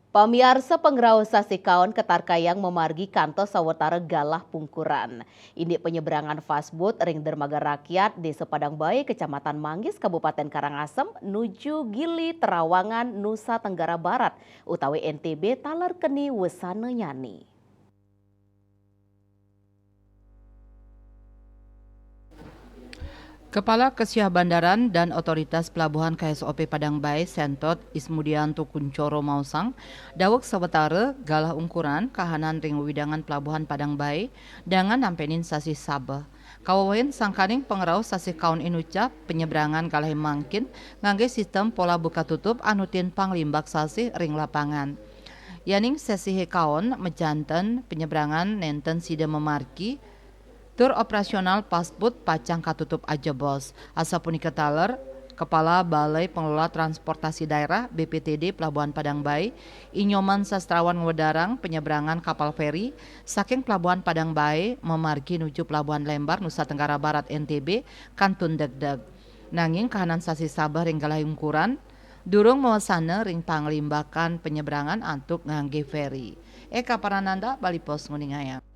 Pamiarsa pengraosasi kaon ketarkayang memargi kantor sawetara galah pungkuran. Ini penyeberangan fastboat ring dermaga rakyat di Sepadang Bayi, Kecamatan Manggis, Kabupaten Karangasem, nuju Gili, Terawangan, Nusa Tenggara Barat, utawi NTB talar keni wesana nyani. Kepala Kesiah Bandaran dan Otoritas Pelabuhan KSOP Padang Bayi Sentot Ismudianto Kuncoro Mausang, dawek sawetara galah ungkuran kahanan ring widangan Pelabuhan Padang Bayi dengan nampenin sasi Sabah. Kawawain sangkaning pengeraus sasi kaun inucap penyeberangan kalah mangkin ngangge sistem pola buka tutup anutin panglimbak sasi ring lapangan. Yaning sesi kaon mejanten penyeberangan nenten sida memarki tur operasional pasbut pacang katutup aja bos. Asapunika taler Kepala Balai Pengelola Transportasi Daerah BPTD Pelabuhan Padang Bayi, Inyoman Sastrawan Wedarang penyeberangan kapal feri saking Pelabuhan Padang Bayi memargi nuju Pelabuhan Lembar Nusa Tenggara Barat NTB kantun degdeg. Nanging kahanan sasi Sabah ring galah ukuran durung mawasana ring panglimbakan penyeberangan antuk ngangge feri. Eka Parananda Bali Pos Nguningaya.